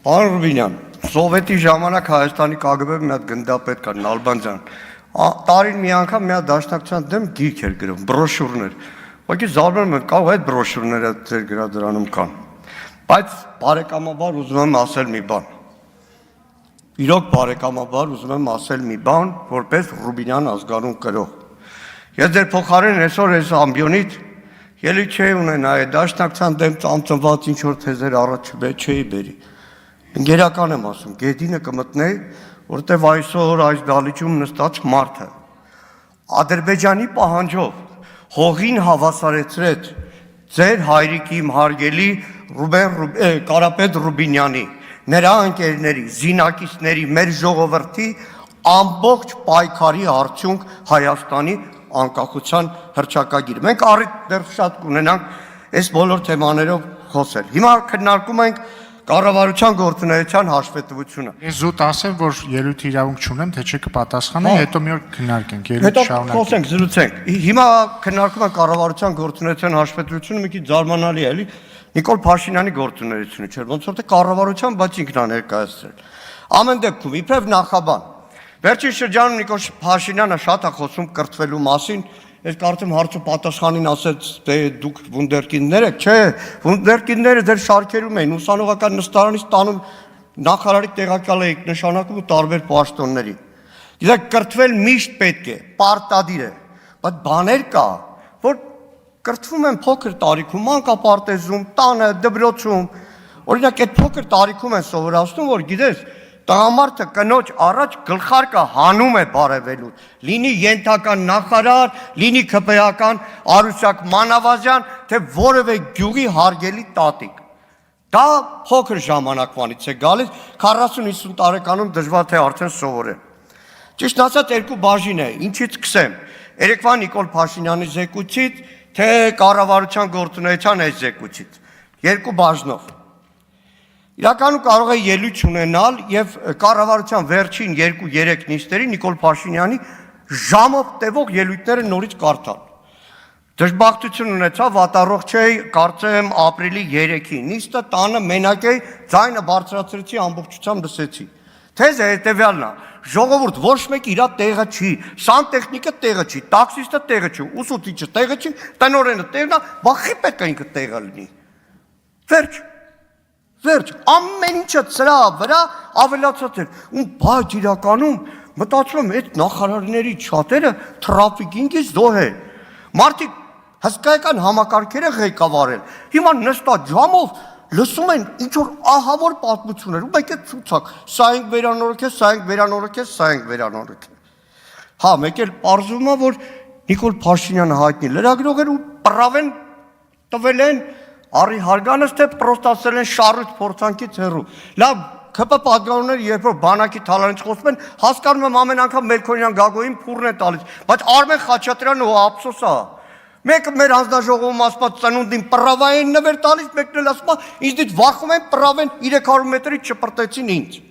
Պարոն Ռուբինյան, Սովետի ժամանակ Հայաստանի ԿԳԲ-ը մի հատ գնդապետ կար, Նալբանդյան, տարին մի անգամ մի հատ դաշնակցության դեմ գիրք էր գրում, բրոշյուրներ, ուղղակի զարմանում եմ, կարող այդ բրոշյուրները ձեր գրադարանում կան, բայց բարեկամաբար ուզում եմ ասել մի բան, իրոք բարեկամաբար ուզում եմ ասել մի բան, որպես Ռուբինյան ազգանուն կրող, ես ձեր փոխարեն այսօր այս ամբիոնից ելույթ չէի ունենա այդ դաշնակցության դեմ ծամծմված ինչ-որ թեզեր առաջ չէի բերի, Ընկերական եմ ասում, գետինը կմտնեի, որտեվ այսօր այս դալիճում նստած մարդը Ադրբեջանի պահանջով հողին հավասարեցրեց ձեր հայրիկի իմ հարգելի Կարապետ Ռուբինյանի, նրա ընկերների, զինակիցների, մեր ժողովրդի ամբողջ պայքարի արդյունք Հայաստանի անկախության հռչակագիր։ Մենք առիթ դեռ շատ կունենանք այս բոլոր թեմաներով խոսել։ Հիմա քննարկում ենք Կառավարության գործունեության հաշվետվությունը։ Ես զուտ ասեմ, որ ելույթի իրավունք չունեմ, թե չէ կպատասխանեմ, հետո մի օր քննարկենք, ելույթ շարունակենք։ Հետո խոսենք, զրուցենք։ Հիմա քննարկում ենք կառավարության գործունեության հաշվետվությունը, մի քիչ զարմանալի է, էլի Նիկոլ Փաշինյանի գործունեությունը չէր, ոնց որ թե կառավարության, բայց ինքն է ներկայացրել։ Ամեն դեպքում, իբրև նախաբան, վերջին շրջանում Նիկոլ Փաշինյանը շատ է խոսում կրթվելու մասին, Ես կարծեմ հարցը պատասխանին ասեց, թե դուք վունդերկինդներ եք, չէ, վունդերկինդները ձեր շարքերում էին, ուսանողական նստարանից տանում նախարարի տեղակալ էիք նշանակում ու տարբեր պաշտոնների։ Գիտեք, կրթվել միշտ պետք է, պարտադիր է, բայց բաներ կա, որ կրթվում են փոքր տարիքում, մանկապարտեզում, տանը, դպրոցում, օրինակ այդ փոքր տարիքում են սովորացնում, որ գիտես, Տղամարդը կնոջ առաջ գլխարկը հանում է բարևելու, լինի ենթական նախարար, լինի ՔՊ-ական Արուսյակ Մանավազյան, թե որևէ գյուղի հարգելի տատիկ։ Դա փոքր ժամանակվանից է գալիս, 40-50 տարեկանում դժվար թե արդեն սովորեն։ Ճիշտ ասած երկու բաժին է, ինչից սկսեմ, երեկվա Նիկոլ Փաշինյանի զեկույցից, թե կառավարության գործունեության այս զեկույցից, երկու բաժնով։ Իրականում կարող է ելույթ ունենալ եւ կառավարության վերջին 2-3 նիստերի Նիկոլ Փաշինյանի ժամով տևող ելույթները նորից կարդալ։ Դժբախտություն ունեցա, վատառողջ էի, կարծեմ ապրիլի 3-ին նիստը տանը մենակ էի, ձայնը բարձրացրեցի, ամբողջությամբ լսեցի։ Թեզը հետեւյալն է. ժողովուրդ ոչ մեկ իր տեղը չի, սանտեխնիկը տեղը չի, տաքսիստը տեղը չի, ուսուցիչը տեղը չի, տնօրենը տեղն է, բախի պետք է ինքը տեղը լինի։ Վերջ, ամեն ինչը ծրա վրա ավելացած էր, բայց իրականում մտածում եմ, այդ նախարարների շատերը թրաֆիկինգից զոհ են, մարդիկ հսկայական համակարգեր են ղեկավարել, հիմա նստած ժամով լսում են ինչ-որ ահավոր պատմություններ, ու մեկ է ցուցակ, սա ենք վերանորոգել, սա ենք վերանորոգել, սա ենք վերանորոգել։ Հա, մեկ էլ պարզվում է, որ Նիկոլ Փաշինյանը հայտնի լրագրող էր ու պրավեն տվել են Արի հարգանս թե պրոստ ասել են շարուտ փորձանքից հեռու։ Լավ, ՔՊ պատգամավորները երբ որ բանակի թալանից խոսում են, հասկանում եմ ամեն անգամ Մելքոնյան Գագոյին փուրն է տալիս, բայց Արմեն Խաչատրյանը ու ափսոս է։ Մեկը մեր հանձնաժողովում ասված ծնունդին պրավային նվեր տալիս, մեկն էլ ասում է, ինձնից վախում են պրավեն 300 մետրից չպրտեցին ինձ։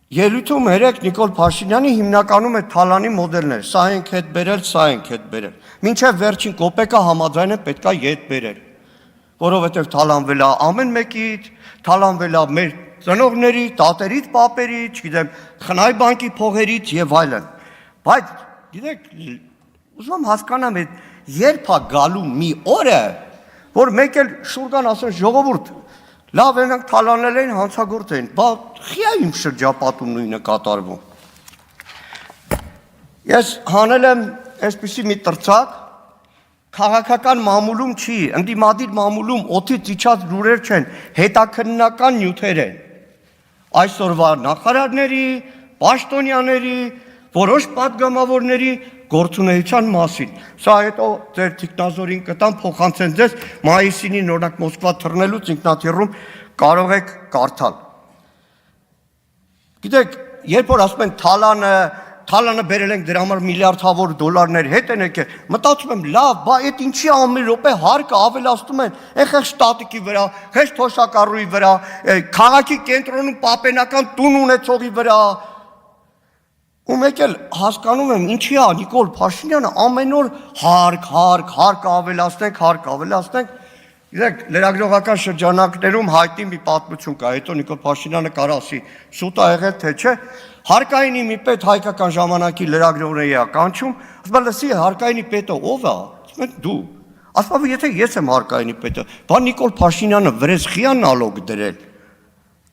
Ելույթում երեք Նիկոլ Փաշինյանի հիմնականում է թալանի մոդելներ, սա ենք հետ բերել, սա ենք հետ բերել։ Մինչև վերջին կոպեկը համաձայն է պետքա ետ բերել, որովհետև թալանվել է ամեն մեկից, թալանվել է մեր ծնողների, տատերից, պապերից, չգիտեմ, խնայ բանկի փողերից եւ այլն։ Բայց գիտեք, ուզում եմ հասկանամ, երբ է գալու մի օրը, որ մեկ էլ շուրգան ասեն ժողովուրդ Լավ ենք թալանել էին, հանցագործ էին, բա խիա իմ շրջապատում նույնը կատարվում։ Ես հանել եմ այսպիսի մի տրծակ, քաղաքական մամուլում չի, ընդդիմադիր մամուլում օդից իջած լուրեր չեն, հետաքննական նյութեր են։ Այսօրվա նախարարների, պաշտոնյաների, որոշ պատգամավորների գործունեության մասին։ Սա հետո ձեր թիկնազորին կտամ փոխանցեն ձեզ մայիսինին օրինակ Մոսկվա թռնելուց ինքնաթիռում կարող եք կարդալ։ Գիտեք, երբ որ ասում են թալանը բերել ենք դրա համար միլիարդավոր դոլարներ հետ են եկել, մտածում եմ լավ, բա այդ ինչի ամեն րոպե հարկը ավելացնում են, ეხեղ շտատիկի վրա, հեշտ թոշակառուի վրա, քաղաքի կենտրոնում պապենական տուն ունեցողի վրա։ Ու մեկ էլ հասկանում եմ ինչի է Նիկոլ Փաշինյանը ամեն օր հարկ ավելացնենք, Գիտեք, լրագրողական շրջանակներում հայտնի մի պատմություն կա, հետո Նիկոլ Փաշինյանը կարող ասի, շուտ ա եղել թե չէ, հարկայինի մի պետ հայկական ժամանակի լրագրողների է կանչում, ասում է, լսի, հարկայինի պետը ով է, ասում են դու, ասում է, եթե ես եմ հարկայինի պետը, բա Նիկոլ Փաշինյանը վրեժխի է նալոգ դրել,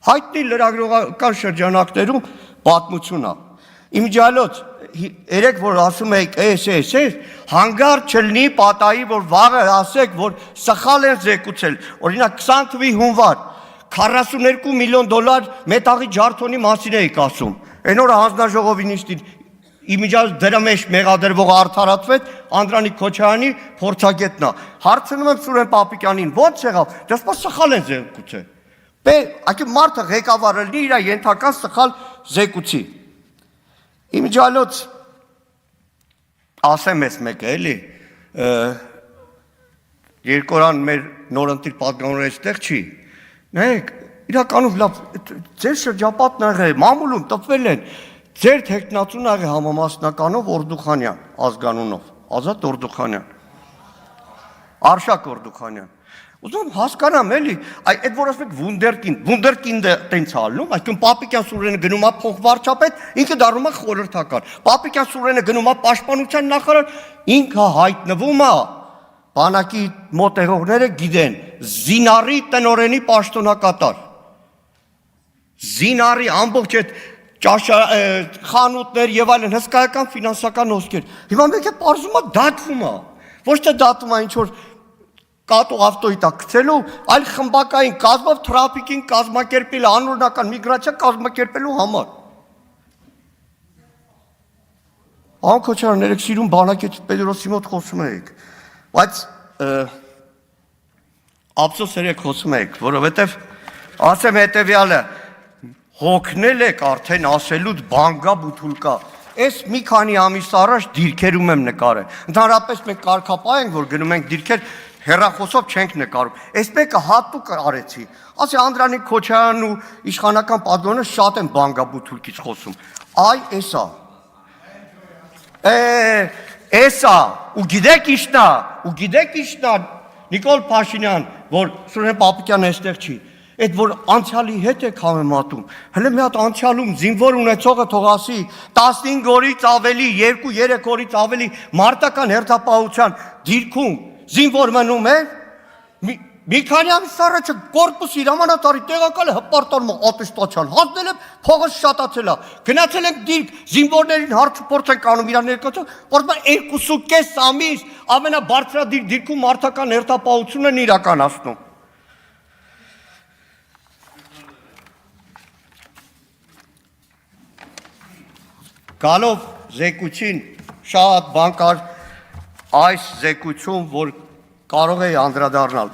հայտնի լրագրողական շրջանակներում պատմություն է, իմիջիալոց, երեք որ ասում եք էս, հանգար չլնի պատայի, որ վաղը ասեք, որ սխալ են զեկուցել, օրինակ 20 թվի հունվար, 42 միլիոն դոլար մետաղի ջարդոնի մասին էիք ասում, այն օրը հանձնաժողովի նիստին, իմիջիալոց դրա մեջ մեղադրվողը արդարացվեց, Անդրանիկ Քոչարյանի փորձագետն է, հարցնում եմ Սուրեն Պապիկյանին, ո՞նց եղավ, դες սխալ են զեկուցել, այդի մարդը ղեկավարը լինի իր ենթական սխալ զեկուցի, իմիջիալոց ասեմ ես մեկը էլի, երկորան մեր նորընտիր պատգամավորը այստեղ չի, նայեք, իրականում լավ, ձեր շրջապատն աղե, մամուլում տպվել են, ձեր թեկնածուն աղե համամասնականով Օրդուխանյան, ազգանունով, Ազատ Օրդուխանյան, Արշակ Օրդուխանյան, ուզում հասկանամ էլի, այդ որ ասում եք վունդերկինդը տենց ալնում, այսինքն Պապիկյան Սուրենը գնում է փոխվարչապետ, ինքը դառնում է խորհրդական, Պապիկյան Սուրենը գնում է պաշտպանության նախարար, ինքը հայտնվում է, բանակի մոտ եղողները գիտեն, Զինարի տնօրենի պաշտոնակատար, Զինարի ամբողջ այդ խանութներ եւ այլն հսկայական ֆինանսական հոսքեր, հիմա մեկ է պարզում է դատվում է, ոչ թե դատվում է ինչ որ կատու ավտոյի տակ գցելու, այլ խմբակային կազմով թրաֆիկին կազմակերպել անօրինական միգրացիա կազմակերպելու համար։ Ան Քոչարյան ներեք սիրուն բանակից Պետրոսի մոտ խոսում եք, բայց ափսոս երեք խոսում եք, որովհետև ասեմ հետևյալը, հոգնել եք արդեն ասելուց բանգա բութուլկա, Ես մի քանի ամիս առաջ դիրքերում եմ նկարել, ընդհանրապես մենք կարգապահ ենք, որ գնում ենք դիրքեր, հեռախոսով չենք նկարում, ես մեկը հատուկ արեցի, ասի Անդրանիկ Քոչարյանն ու իշխանական պատգամավորը շատ են բանգաբութուլկից խոսում, այ էսա, ու գիտեք իշնա, Նիկոլ Փաշինյան, որ Սուրեն Պապիկյանը այստեղ չի, այդ որ անցյալի հետ եք համեմատում, հələ մի հատ անցյալում զինվոր ունեցողը թող ասի 15 օրից ավելի, 2-3 օրից ավելի մարտական հերթապահության դիրքում զինվոր մնում է, մի քանի ամիս առաջ կորպուսի հրամանատարի տեղակալը հպարտանում է ատեստացիան, հանձնել եմ փողը շատացել է, գնացել ենք դիրք, զինվորներին հարցուփորձ ենք անում իրար ներկայացում, որտեղ 2.5 ամիս ամենաբարձրադիր դիրքում մարտական հերթապահություն են իրականացնում։ Գալով զեկուցին շատ բան կար այս զեկուցում, որ կարող է անդրադառնալ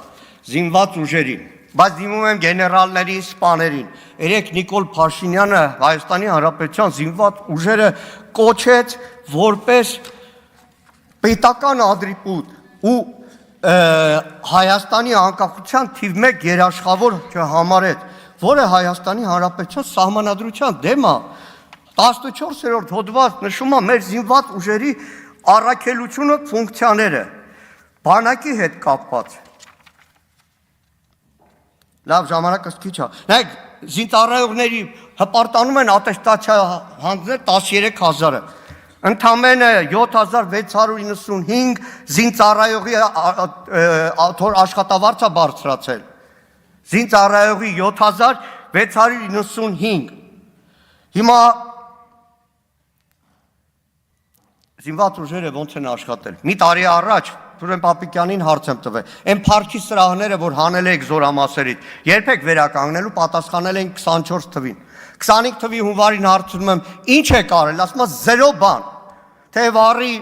զինված ուժերին, բայց դիմում եմ գեներալներին, սպաներին, երեք Նիկոլ Փաշինյանը Հայաստանի Հանրապետության զինված ուժերը կոչեց որպես պետական ատրիբուտ ու Հայաստանի անկախության թիվ 1 երաշխավոր չհամարեց, որը Հայաստանի Հանրապետության սահմանադրության դեմ է, 14-րդ հոդված նշում է մեր զինված ուժերի առաքելությունը, ֆունկցիաները, բանակի հետ կապված։ Լավ ժամանակս քիչ է։ Նայեք, զինծառայողների հպարտանում են ատեստացիա հանձնել 13,000-ը։ Ընդամենը 7695 զինծառայողի աշխատավարձ է բարձրացել։ Զինծառայողի 7695։ Հիմա զինված ուժերը ոնց են աշխատել։ Մի տարի առաջ Սուրեն Պապիկյանին հարց եմ տվել։ Այն փառքի սրահները, որ հանել եք զորամասերից, երբ եք վերականգնելու, պատասխանել են 24 թվին։ 25 թվի հունվարին հարցնում եմ, ինչ եք արել, ասում եմ 0 բան։ Թեև առի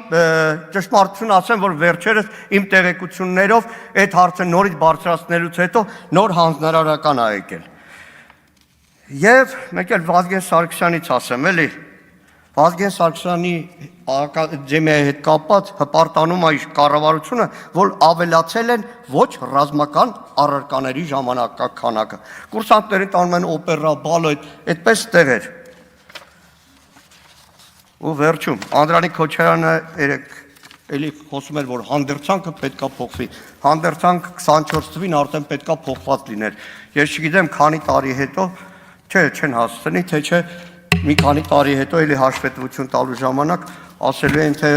ճշմարտություն ասեմ, որ վերջերս իմ տեղեկություններով այդ հարցը նորից բարձրացնելուց հետո նոր հանձնարարական ա եկել։ Եվ մեկ էլ Վազգեն Սարգսյանից ասեմ, էլի, Վազգեն Սարգսյանի ակադեմիայի հետ կապված հպարտանում է կառավարությունը, որ ավելացել են ոչ ռազմական առարկաների ժամանակականակը։ Կուրսանտներին տանում են օպերա, բալետ, այդպես տեղեր։ Ու վերջում Անդրանիկ Քոչարյանը էլի խոսում էր, որ հանդերձանքը պետքա փոխվի։ Հանդերձանք 24 թվին արդեն պետքա փոխված լիներ։ Ես չգիտեմ, քանի տարի հետո, չեն հասցնի, թե չէ, մի քանի տարի հետո էլի հաշվետվություն տալու ժամանակ ասելու են, թե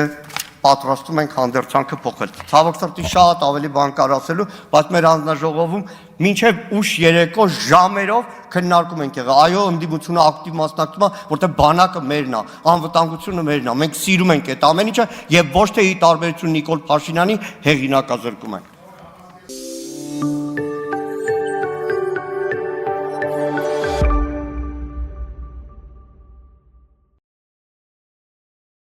պատրաստում ենք հանդերձանքը փոխել։ Ցավոք սրտի շատ ավելի բան կար ասելու, բայց մեր հանձնաժողովում մինչև ուշ երեկո ժամերով քննարկում ենք եղել։ Այո, ընդդիմությունը ակտիվ մասնակցում է, որտեղ բանակը մերն է, անվտանգությունը մերն է։ Մենք սիրում ենք այդ ամեն ինչը եւ ոչ թե ի տարբերություն Նիկոլ Փաշինյանի հեղինակազրկում ենք։